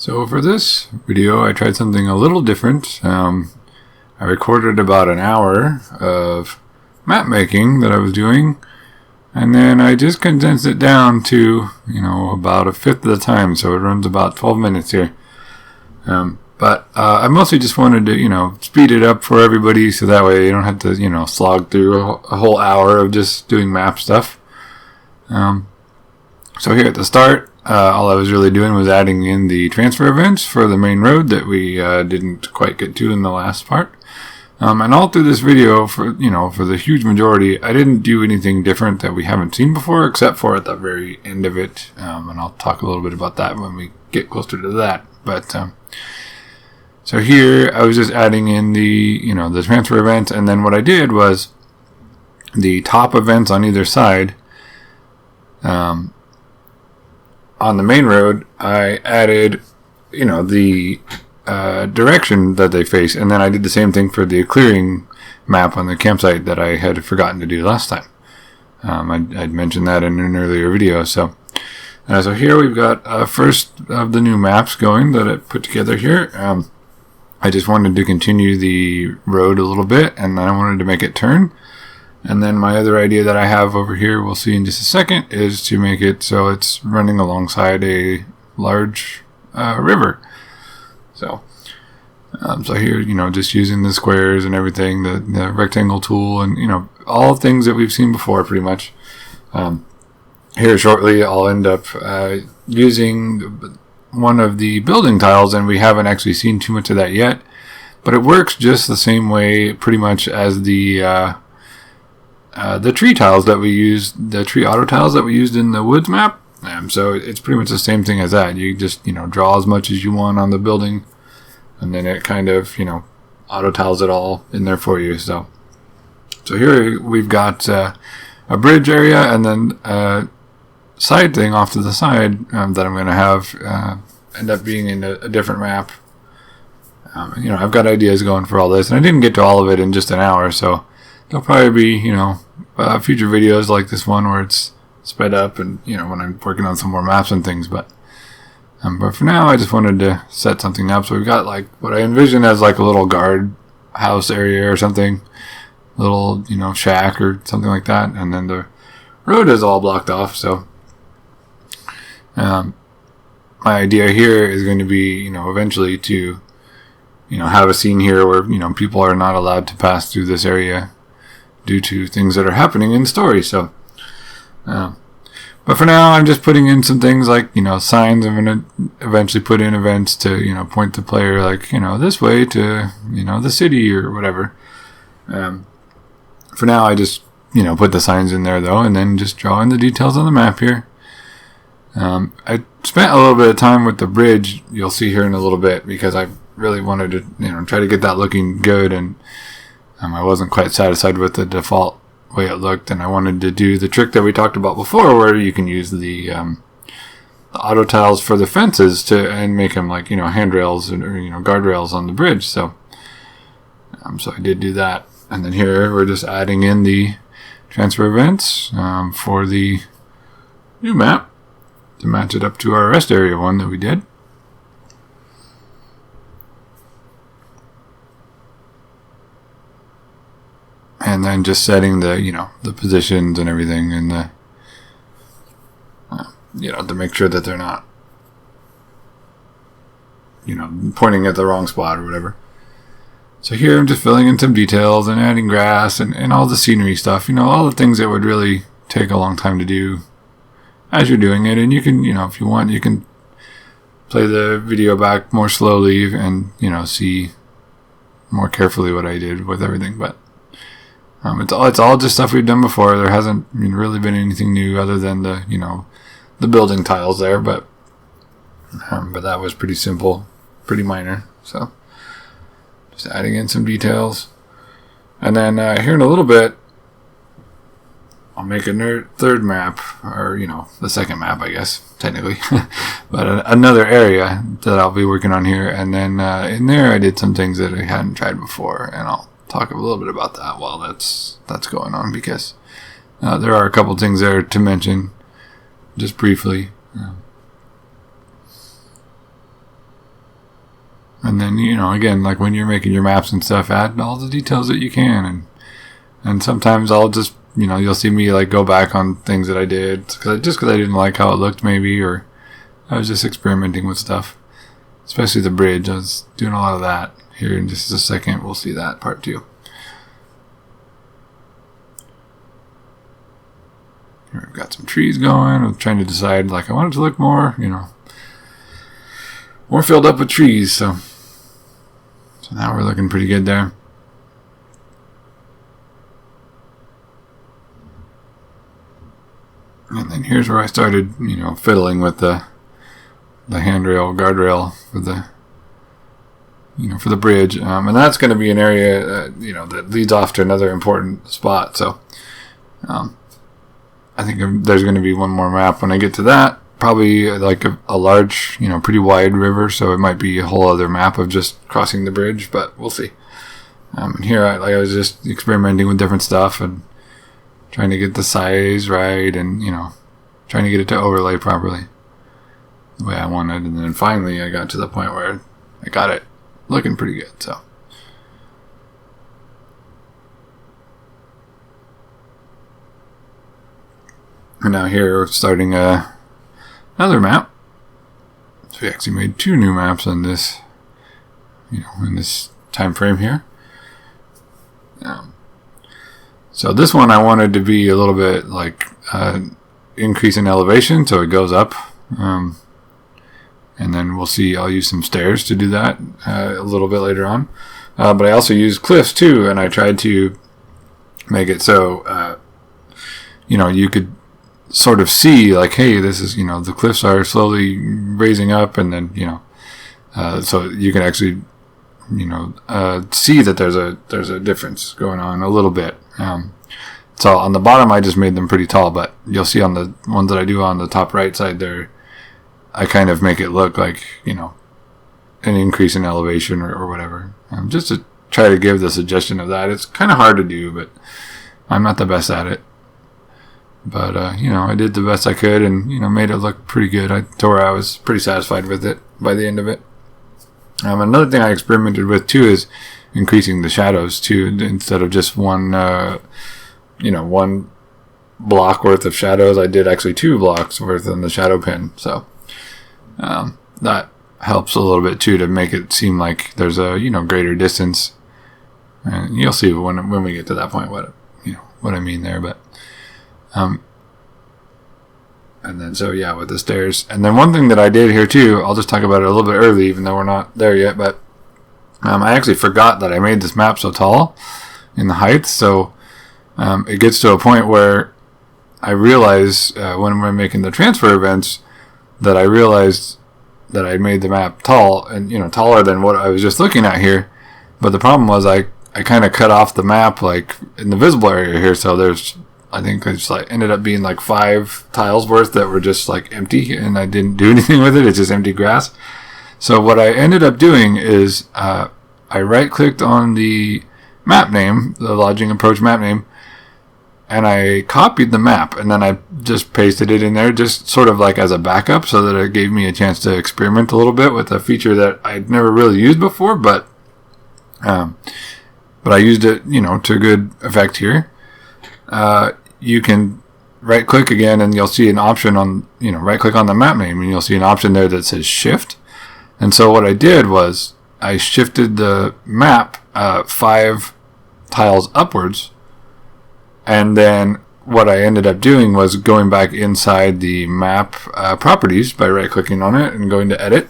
So for this video, I tried something a little different. I recorded about an hour of map making that I was doing, and then I just condensed it down to, about a fifth of the time, so it runs about 12 minutes here. But I mostly just wanted to, speed it up for everybody, so that way you don't have to, slog through a whole hour of just doing map stuff. So here at the start, all I was really doing was adding in the transfer events for the main road that we didn't quite get to in the last part. And all through this video, for the huge majority, I didn't do anything different that we haven't seen before, except for at the very end of it. And I'll talk a little bit about that when we get closer to that. But so here, I was just adding in the transfer events, and then what I did was the top events on either side. On the main road, I added, the direction that they face, and then I did the same thing for the clearing map on the campsite that I had forgotten to do last time. I'd mentioned that in an earlier video. So here we've got first of the new maps going that I put together here. I just wanted to continue the road a little bit, and I wanted to make it turn. And then my other idea that I have over here, we'll see in just a second, is to make it so it's running alongside a large river. So here, just using the squares and everything, the rectangle tool, and, all things that we've seen before pretty much. Here shortly, I'll end up using one of the building tiles, and we haven't actually seen too much of that yet. But it works just the same way pretty much as the tree tiles that we used, the tree auto tiles that we used in the woods map. So it's pretty much the same thing as that. You just, draw as much as you want on the building, and then it kind of, auto tiles it all in there for you. So here we've got a bridge area, and then a side thing off to the side that I'm going to have end up being in a different map. I've got ideas going for all this, and I didn't get to all of it in just an hour, so there'll probably be, future videos like this one where it's sped up and, when I'm working on some more maps and things. But for now, I just wanted to set something up. So we've got, what I envision as, a little guard house area or something. A little, shack or something like that. And then the road is all blocked off. So my idea here is going to be, eventually to, have a scene here where, people are not allowed to pass through this area due to things that are happening in the story. So, but for now, I'm just putting in some things like, signs. I'm going to eventually put in events to, point the player this way to, the city or whatever. For now, I just, put the signs in there though, and then just draw in the details on the map here. I spent a little bit of time with the bridge, you'll see here in a little bit, because I really wanted to, try to get that looking good, and I wasn't quite satisfied with the default way it looked, and I wanted to do the trick that we talked about before, where you can use the auto tiles for the fences and make them like handrails or guardrails on the bridge. So I did do that, and then here we're just adding in the transfer events for the new map to match it up to our rest area one that we did. And then just setting the, the positions and everything, and the, to make sure that they're not, pointing at the wrong spot or whatever. So here I'm just filling in some details and adding grass and all the scenery stuff, all the things that would really take a long time to do as you're doing it. And you can, if you want, you can play the video back more slowly and, see more carefully what I did with everything. But it's all just stuff we've done before. There hasn't really been anything new other than the building tiles there, but that was pretty simple, pretty minor. So just adding in some details, and then here in a little bit, I'll make a third map, or the second map, I guess technically, but another area that I'll be working on here, and then in there I did some things that I hadn't tried before, and I'll talk a little bit about that while that's going on, because there are a couple things there to mention just briefly. And, again, like when you're making your maps and stuff, add all the details that you can. And sometimes I'll just, you'll see me like go back on things that I did because I didn't like how it looked maybe, or I was just experimenting with stuff. Especially the bridge. I was doing a lot of that. Here in just a second, we'll see that part too. Here I've got some trees going. I'm trying to decide, like, I want it to look more, more filled up with trees. So now we're looking pretty good there. And then here's where I started, fiddling with the handrail, guardrail for the bridge. And that's going to be an area, that leads off to another important spot. So I think there's going to be one more map when I get to that. Probably like a large, pretty wide river. So it might be a whole other map of just crossing the bridge, but we'll see. And here I was just experimenting with different stuff and trying to get the size right and, trying to get it to overlay properly the way I wanted. And then finally I got to the point where I got it looking pretty good. So and now here we're starting another map. So we actually made 2 new maps on this, in this time frame here. So this one I wanted to be a little bit like increase in elevation, so it goes up. And then we'll see, I'll use some stairs to do that a little bit later on. But I also used cliffs too, and I tried to make it so, you could sort of see like, hey, this is, the cliffs are slowly raising up, and then, so you can actually, see that there's a difference going on a little bit. So on the bottom, I just made them pretty tall, but you'll see on the ones that I do on the top right side there, I kind of make it look like, an increase in elevation or whatever. Just to try to give the suggestion of that. It's kind of hard to do, but I'm not the best at it. But, I did the best I could and, made it look pretty good. To where I was pretty satisfied with it by the end of it. Another thing I experimented with, too, is increasing the shadows, too. Instead of just one block worth of shadows, I did actually 2 blocks worth in the shadow pen. So that helps a little bit, too, to make it seem like there's a, greater distance. And you'll see when we get to that point what I mean there. But and then so yeah, with the stairs. And then one thing that I did here too, I'll just talk about it a little bit early, even though we're not there yet, but I actually forgot that I made this map so tall in the height. So it gets to a point where I realize when we're making the transfer events that I realized that I made the map tall and taller than what I was just looking at here. But the problem was I kind of cut off the map like in the visible area here, so there's, I think it's like ended up being like 5 tiles worth that were just like empty, and I didn't do anything with it. It's just empty grass. So what I ended up doing is I right clicked on the map name, the Lodging Approach map name, and I copied the map, and then I just pasted it in there just sort of like as a backup, so that it gave me a chance to experiment a little bit with a feature that I'd never really used before, but I used it, to good effect here. You can right click again and you'll see an option on, right click on the map name and you'll see an option there that says shift. And so what I did was I shifted the map 5 tiles upwards. And then what I ended up doing was going back inside the map properties by right clicking on it and going to edit.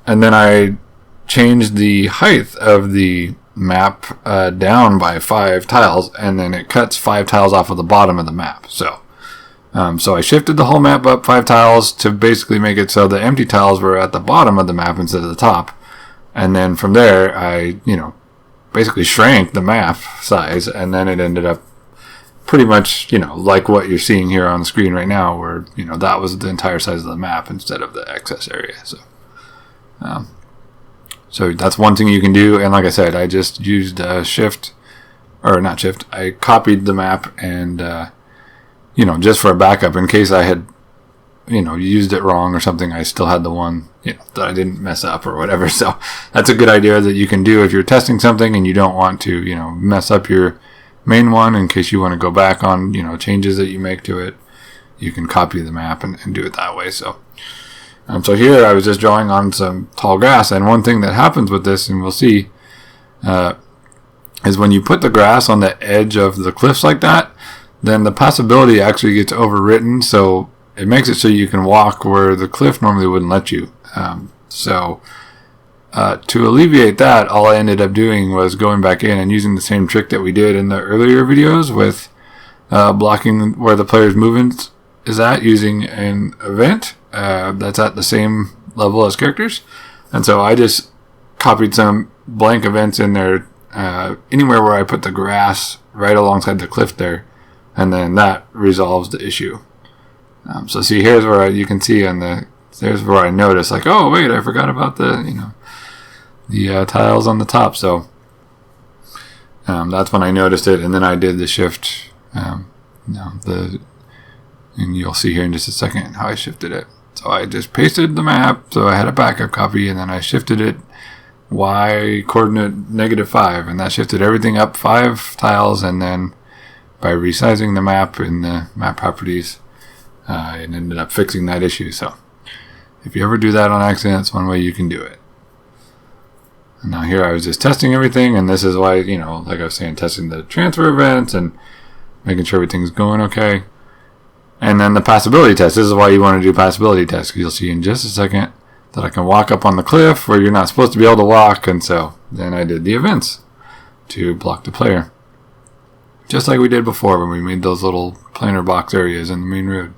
And then I changed the height of the map down by 5 tiles, and then it cuts 5 tiles off of the bottom of the map. So I shifted the whole map up 5 tiles to basically make it so the empty tiles were at the bottom of the map instead of the top. And then from there, I basically shrank the map size, and then it ended up pretty much like what you're seeing here on the screen right now, where that was the entire size of the map instead of the excess area. So that's one thing you can do, and like I said, I just used shift, or not shift, I copied the map and, just for a backup in case I had you used it wrong or something, I still had the one, that I didn't mess up or whatever. So that's a good idea that you can do if you're testing something and you don't want to, mess up your main one in case you want to go back on, changes that you make to it. You can copy the map and do it that way. So here I was just drawing on some tall grass, and one thing that happens with this, and we'll see, is when you put the grass on the edge of the cliffs like that, then the passability actually gets overwritten, so it makes it so you can walk where the cliff normally wouldn't let you. To alleviate that, all I ended up doing was going back in and using the same trick that we did in the earlier videos with blocking where the player's movement is at using an event that's at the same level as characters. And so I just copied some blank events in there anywhere where I put the grass right alongside the cliff there, and then that resolves the issue. So see, here's where you can see there's where I noticed, like, oh wait, I forgot about the tiles on the top. So that's when I noticed it, and then I did the shift. And you'll see here in just a second how I shifted it. So I just pasted the map, so I had a backup copy, and then I shifted it y coordinate -5, and that shifted everything up 5 tiles, and then by resizing the map in the map properties, it ended up fixing that issue. So if you ever do that on accident, it's one way you can do it. And now here I was just testing everything, and this is why, like I was saying, testing the transfer events and making sure everything's going okay. And then the passability test. This is why you want to do passability tests, because you'll see in just a second that I can walk up on the cliff where you're not supposed to be able to walk. And so then I did the events to block the player, just like we did before when we made those little planar box areas in the main road.